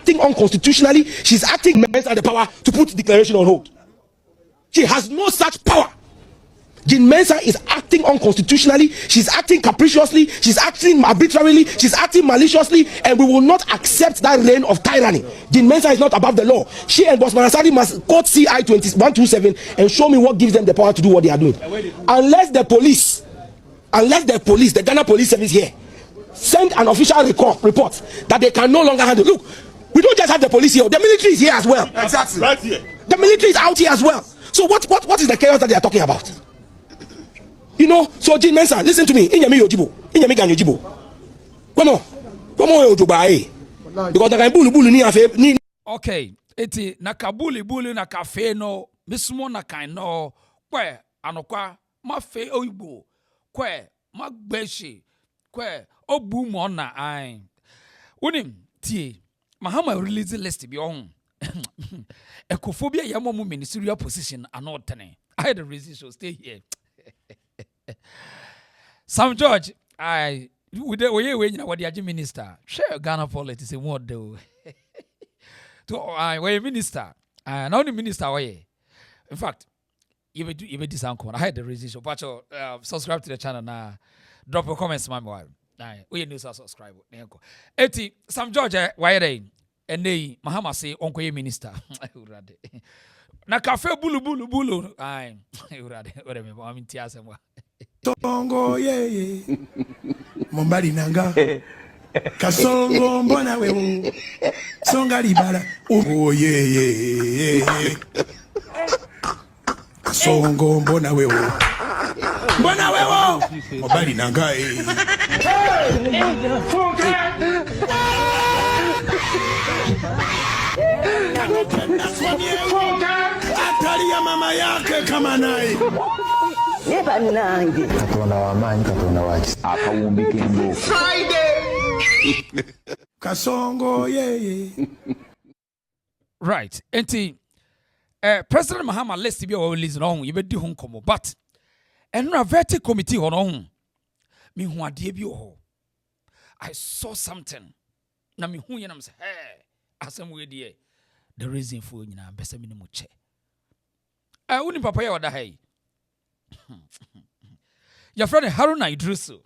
acting unconstitutionally. She's acting Mensa the power to put declaration on hold. She has no such power. Jean Mensa is acting unconstitutionally, she's acting capriciously, she's acting arbitrarily, she's acting maliciously, and we will not accept that reign of tyranny. Jean Mensa is not above the law. She and Boss Asante must quote CI 127 and show me what gives them the power to do what they are doing. Unless the police, the Ghana Police Service here, send an official report that they can no longer handle. Look, we don't just have the police here, the military is here as well. Exactly. Right here. The military is out here as well. So what is the chaos that they are talking about? You know, so Jean Mensa, listen to me. Inyami yojibo. Inyami gan yojibo. Come on, yojuba because I bulu ni afe ni. Okay, eti nakabuli bulu na cafe no, mismo na kain no, kwe anokwa ma fe oyibo, kwe ma gbeshi, kwe obu mo na ai. Unim tie, mahama release list bi ohun. Ecophobia yamo mu ministerial position anotene. I had a reason to stay here. Sam George, what the minister? Share Ghana politics in what do? To we minister, not only minister way. In fact, you this uncle. I had the resistance. But subscribe to the channel now. Drop a comment, my boy. We need to subscribe. Eti Sam George, why they? And they Mahama say uncle minister. Na cafe bulu. Ay, urade. I mean tiasa mo. Tongo ye Mombali nanga Kasongo mbona wewe Songa libala oh ye Kasongo mbona wewe Mombali nanga Atali ya mama yake kama naye Katona wa manyi, katona wa akawumbike mbo. Kasongo ye. Right. Enti President Mahama list bi o release no you be di ho komo but enra verti committee ho no me hu ade bi ho. I saw something. Na me hu ye na me say hey asem we die the reason for nyina besa me no che. Uni papa ya oda hey. Your friend Haruna Idrisu.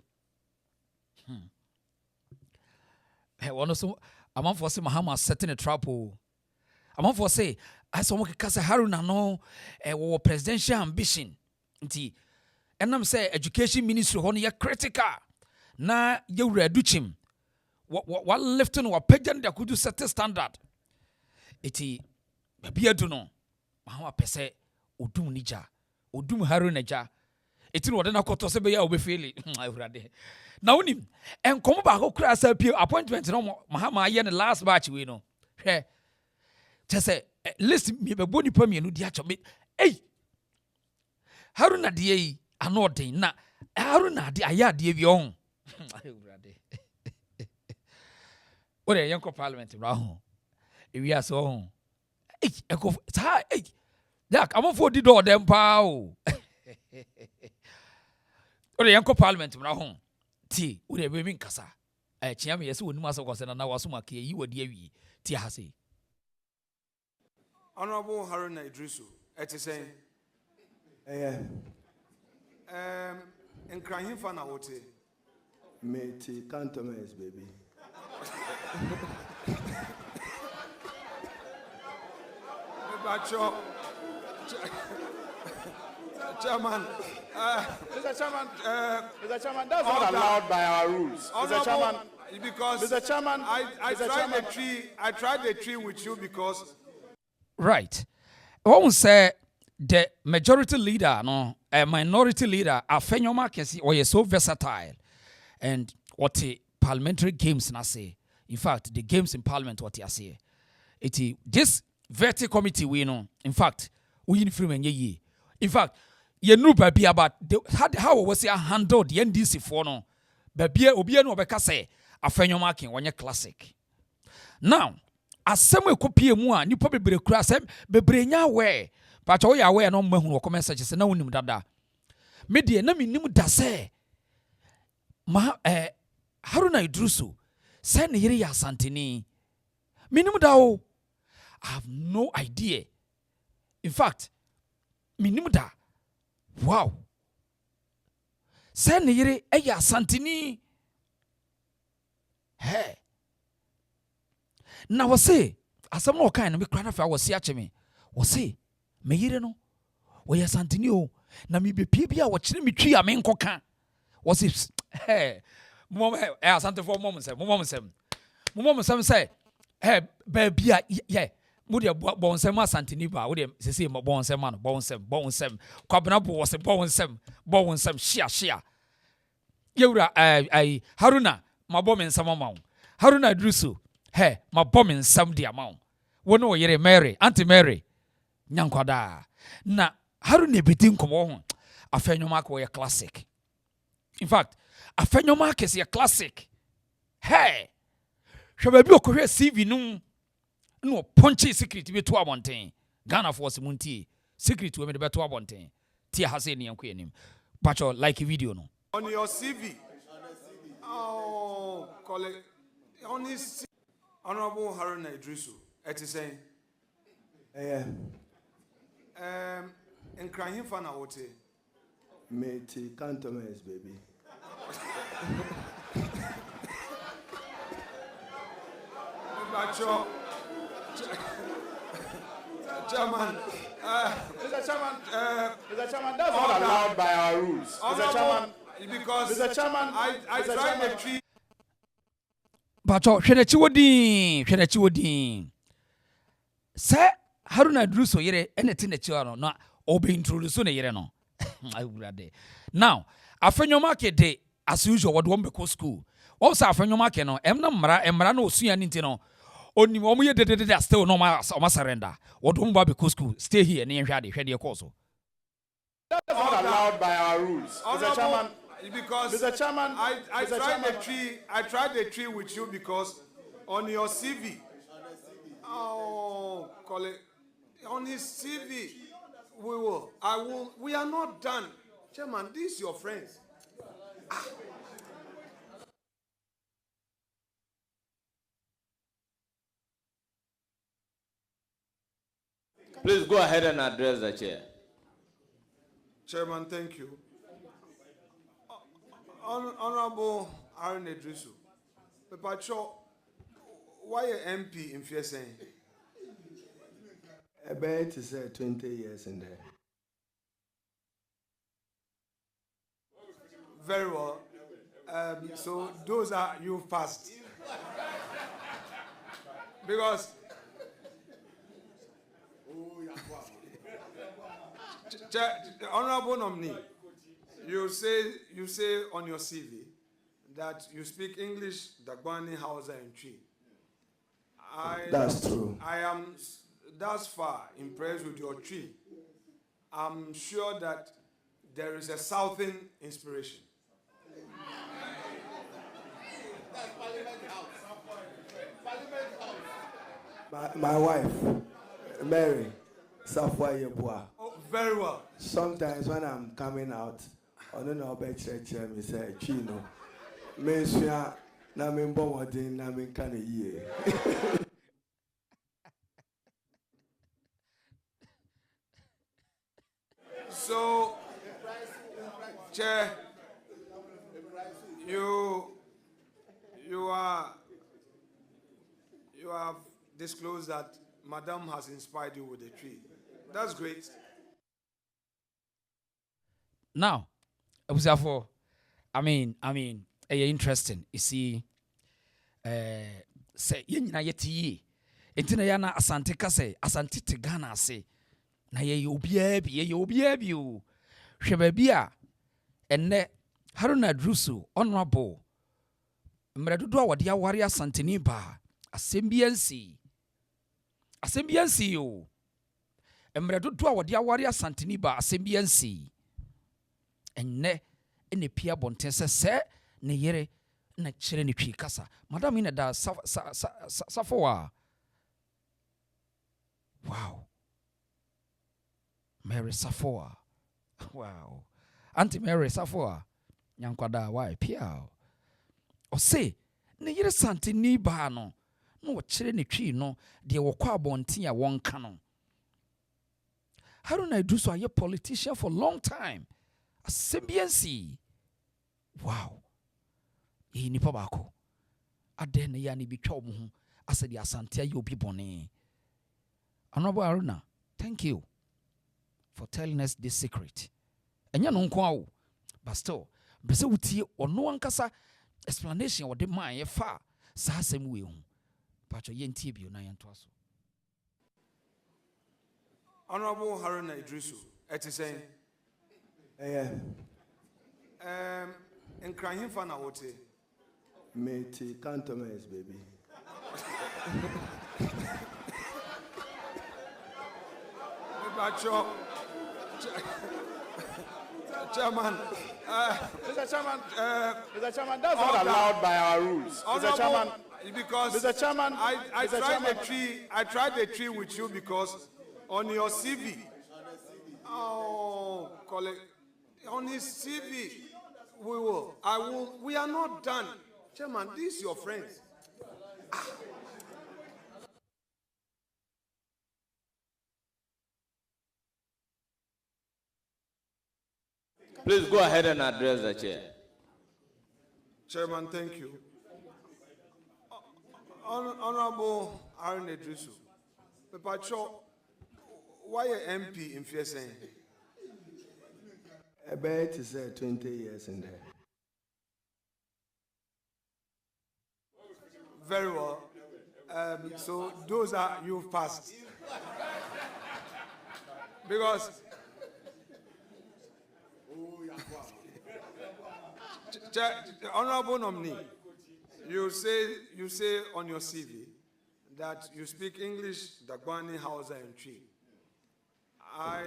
One also, I'm for say Mahama setting a trap. I'm for say, I saw Kasa Haruna no presidential ambition. And I'm say education ministry on your critical. Na you reduce him. What lifting or pagan that could do set a standard. Iti be a do no. Mahama pese udum nija. Odum Haruna ja etin wode na koto se be ya obefeli awurade na wonim enkom ba ko kura sa pie appointment no Mahama ye ne last batch we no hwe tese list me be boni pa mienu di acho me Haruna de yi anoden na Haruna de aya de bi on awurade ore yanko parliament bra ho ewi aso ho eko ta Yak, I'm for the door them pow. Or the Yanko Parliament, Rahon. Tea, would have been Cassa. I chiam yes, would Master was and I was Maki, you were dear Tiahasi. Honorable Haruna Idrisu, at the same. And crying for now, what? Mate, cantomes, baby. Chairman, Mr. Chairman, that's not allowed by our rules. Mr. Chairman, because Mr. Chairman, I tried the tree with you because. Right. One say the majority leader, no, a minority leader, Afenyo Markins, or is so versatile, and what the parliamentary games na say. In fact, the games in parliament, what you say, this Verti committee we know. In fact, we in free ye. In fact, you know baby about how was ya handled the NDC for no. Baby obi no beka say Afenyo Markins when classic. Now, as some we copy mu a nipa bebre kura asem bebre nya we. But we are aware no mahu comment such as na wonim dada. Me de na me nim da say Haruna Idrisu say ne yire ya Asante ni. Minimum da. I have no idea. In fact, minimum da. Wow. Say ne yere eya Asante ni. Hey. Na wose asam no kan no me kra na fa wose ache me. Wose me yere no. Wo ya Asante ni o. Na me be pie bia wo kire me twi a me nkoka. Wose hey. Mom Asante for mom say. Mom say hey baby yeah. Mudi bon sem Asante ni ba. Wodi sese bon sem man. Bon sem. Kwabena bo wose bon sem shia. Yewura Haruna ma bom nsam ma. Haruna Idrisu hey ma bom nsam dia ma. Wono wo yere Mary, Auntie Mary. Nyankwada. Na Haruna ebedi nkomo ho. Afenyo Markins classic. In fact, Afenyo Markins is classic. Hey. Shaba bi okohwe CV num no ponchi secret bi to abonten. Ghana force munti secret we me be to abonten. Tia hase ne yanko anim. Pacho like video no. On your CV. Oh, colleague. On his Honorable Haruna Idrisu, it is saying. And crying for now, what? Mate, Cantonese, baby. Chairman, Mr. Chairman, that's not allowed by our rules. Mr. Chairman, because Mr. Chairman, I tried the tree. Pacho hwenechi wodi. Say Haruna Idrisu yere anything na chiwa no na obe introduce na yere no. Now, Afenyo Markins de as usual what won be school. What say Afenyo Markins no em na mmara na osua ni nti no. Oni omo ye de still no ma surrender. What won ba be school. Stay here na hwade e course. that's not allowed by our rules. Mr. Chairman, Because Mr. Chairman, I tried the tree with you because on your CV. Oh, colleague, on his CV, we are not done. Chairman, these your friends. Please go ahead and address the chair. Chairman, thank you. Honorable Haruna Idrisu, Pacho, why a MP in Fiesen? I bet it's 20 years in there. Very well. So those are you've passed. Because Honorable nominee, you say on your CV that you speak English, Dagbani, Hausa, and Twi. That's true. I am thus far impressed with your Twi. I'm sure that there is a Southern inspiration. My wife, Mary, Safwa Yebua. Oh, very well. Sometimes when I'm coming out, I don't know about church, me say, Chino, Mensua, Namin Bomadin, Namin Kanaye. So, Chair, you have disclosed that Madam has inspired you with a tree. That's great. Now, for I mean, interesting. You see, say na yeti. Entina ya na Asante kase, Asante te Ghana se. Na ye obiabi o. Hwe bia enne Haruna Idrisu honorable. Mredodo a wode aware Asante ni ba. Asembiansi o. Mredodo a wode aware Asante ni ba asembiansi. Enne ene pia bonten se ne yere na kire ne twi kasa. Madam ina da safoa. Wow. Mary Safoa. Wow. Auntie Mary Safoa. Nyankwada why pia. O say ne yere Asante ni ba no no chere ne twi no de wo kwa bonten a won ka no. Haruna Idrisu a politician for long time. A CBNC. Wow. He nipa bako. Ade ne ya ni bi twa omo ho ase de Asante aye obi bone. Honorable Haruna, thank you for telling us this secret. Enya no nko awo, but still, bese wutie ono ankasa explanation wo de man ye fa sa asem we hu. Pacho ye ntie bio na ye nto aso. Honorable Haruna Idrisu, it is saying, in crying for now, what say? Mate, cantonese, baby. Chairman, Mr. Chairman, that's not allowed by our rules. Mr. Chairman, because Mr. Chairman, I tried the tree with you because on your CV, oh, colleague, on his CV, we are not done. Chairman, these your friends. Please go ahead and address the chair. Chairman, thank you. Honorable Haruna Idrisu, Pacho, why a MP in Fieseng? I bet it's 20 years in there. Very well. So those are you've passed. Because Honorable nominee, you say on your CV that you speak English, Dagbani, Hausa, and Twi.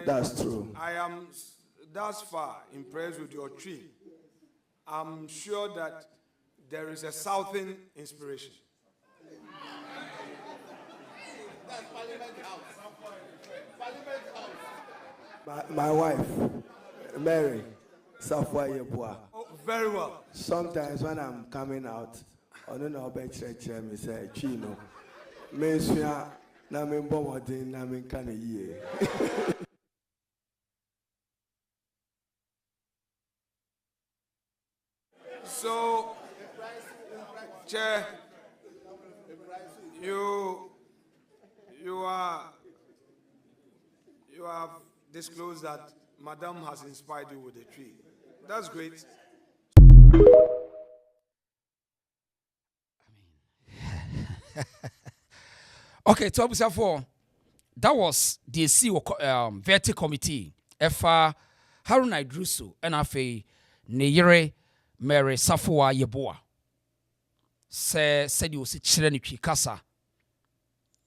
That's true. I am thus far impressed with your Twi. I'm sure that there is a Southern inspiration. My wife, Mary, Safwa Yeboah. Oh, very well. Sometimes when I'm coming out, I don't know about church, me say, Chino, Mensua, Namin Bomadin, Namin Kanaye. So, Chair, you have disclosed that Madam has inspired you with a tree. That's great. Okay, to observe for that was the Verti committee. Efa Haruna Idrisu and Afe Neyere Mary Safwa Yeboah. Said you see children kasa.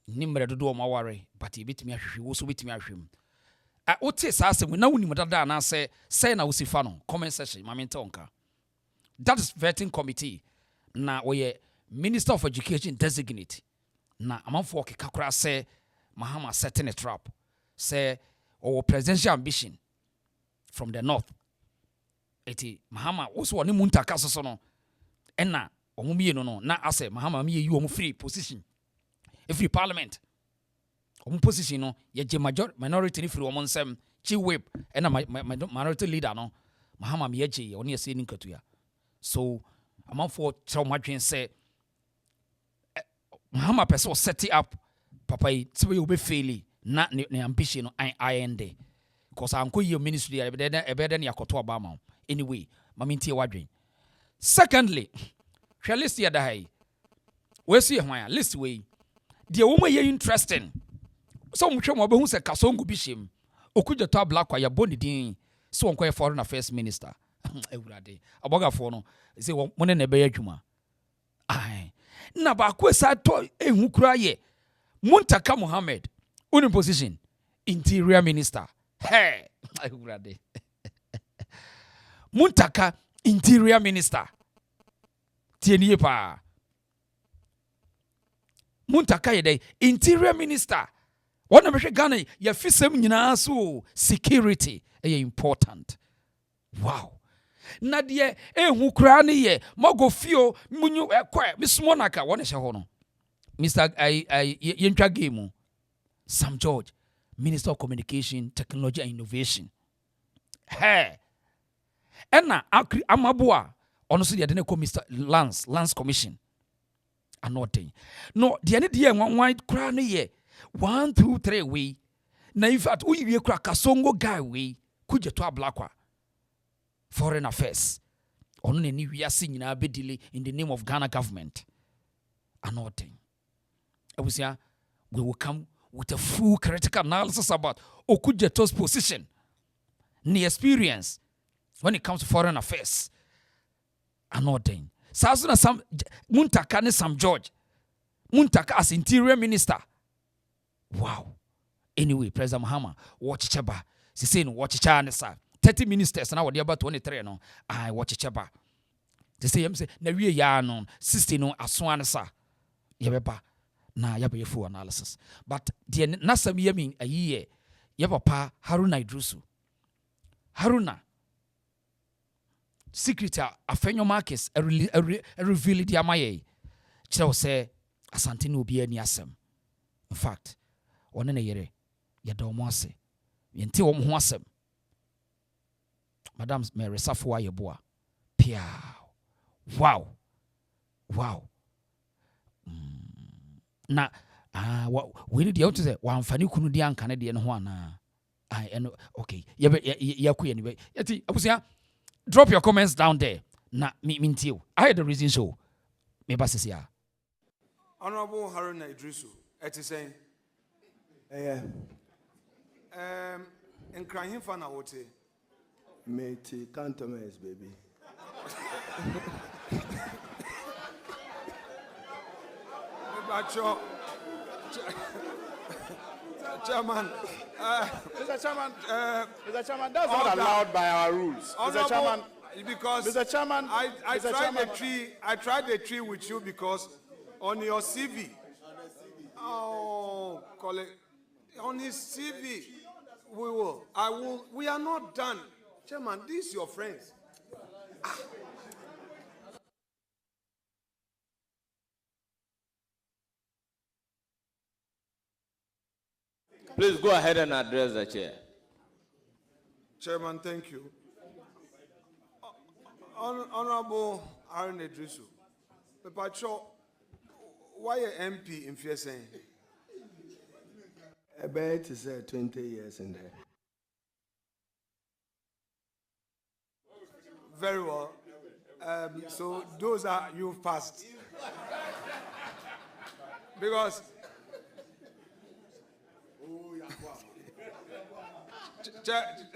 Nimre do maware, but he bit me a also bit me a shim. I would say, we now need that and say na usifano, comment section, Mamintonka. That is vetting committee. Na we Minister of Education designate. Na among for kakra say Mahama setting a trap. Say our presidential ambition from the north. Eti Mahama also one munta kasono. Enna omumi no na ase Mahama mi you free position. Free parliament. Position no ye minority ni free omon sem chi whip and minority leader no Mahama me ye oni ase ni nkatuya. So among for traumatwen say Mahama person set it up papa so we be fairly na ne ambition no I end because anko ye ministry e be den yakoto obama anyway mamintie wadwen. Secondly, shall list here da hai we see hwan list we the woman ye interesting. So mutwe mo be hu se kasongo bi shem okuja to black wa ya boni din so onko foreign affairs minister ewurade abogafo no say mo ne be adwuma ai na ba ko sa to ehu kura ye Muntaka Mohammed in position interior minister hey ewurade Muntaka interior minister tienie pa Muntaka ye dey interior minister. One of the Ghana, ya fisem nyina so security important. Wow. Na de ehu kra ne ye magofio munyu ekwa mismonaka wona hye ho no. Mr. Yentwa Game, Sam George, Minister of Communication, Technology and Innovation. Hey, Enna Amabua, honestly, they didn't call Mr. Lance Commission. Anoting. No, the end year one white crown year 1, 2, 3 we. Na in fact, we crack a songo guy we could you to a black one. Foreign Affairs. Only ni we are singing a bit delay in the name of Ghana government. Anoting. I was here, we will come with a full critical analysis about Okudjeto's position, the experience when it comes to foreign affairs. Anoting. Sazuna Sam Muntaka ne Sam George. Muntaka as interior minister. Wow. Anyway, President Mahama, watch chaba. She saying watch chane sa. 30 ministers now they about 23 no. I watch chaba. They say him say na wie ya no 60 no aswan sa. Yebeba na yabe full analysis. But the nasam yemin a year yebapa Haruna Idrisu. Haruna Secretary Afenyo Markins a reveal the amaye. Chira say Asante no be any asem. In fact, one na yere yeda ase. Yenti wo ho asem. Madam Mary Safwa yeboa. Pia. Wow. Na we need the to say wa amfani kunu di anka ne de no ho ana. Okay. Yaku anyway. Yeti abusia drop your comments down there. Na mintiu. I had the reason so. Me basisia. Honorable Haruna Idrisu, it is saying, in crying for now, what? Mate, cantonese, baby. Chairman, Mr. Chairman, that's not allowed by our rules. Mr. Chairman, because Mr. Chairman, I tried the tree with you because on your CV. Oh, colleague, on his CV, we are not done. Chairman, these your friends. Please go ahead and address the chair. Chairman, thank you. Honorable Haruna Idrisu, Papacho, why a MP in Fieseng? I bet it's 20 years in there. Very well. So those are you've passed. Because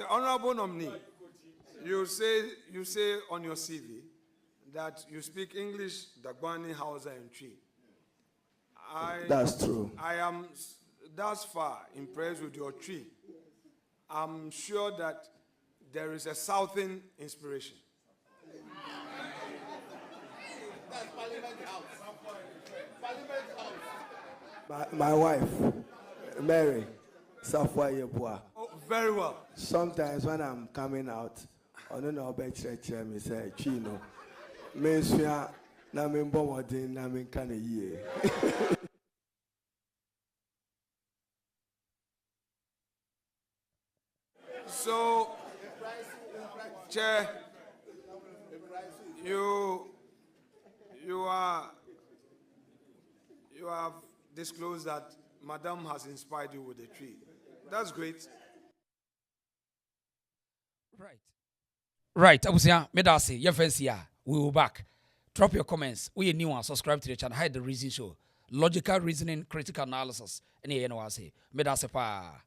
Honorable nominee, you say on your CV that you speak English, Dagbani, Hausa, and Twi. That's true. I am thus far impressed with your Twi. I'm sure that there is a Southern inspiration. That's Parliamentary House. Parliamentary House. My wife, Mary Safwa Yeboah. Oh, very well. Sometimes when I'm coming out, I don't know about church, me say, Chino, Mensua, na me bomodin, na me kane ye. So, Chair, you have disclosed that Madam has inspired you with a tree. That's great. Right. Abusia, medasi, your friends here. We will back. Drop your comments. We are new and subscribe to the channel. Hide the reason show. Logical reasoning, critical analysis. Any say. Medasi pa.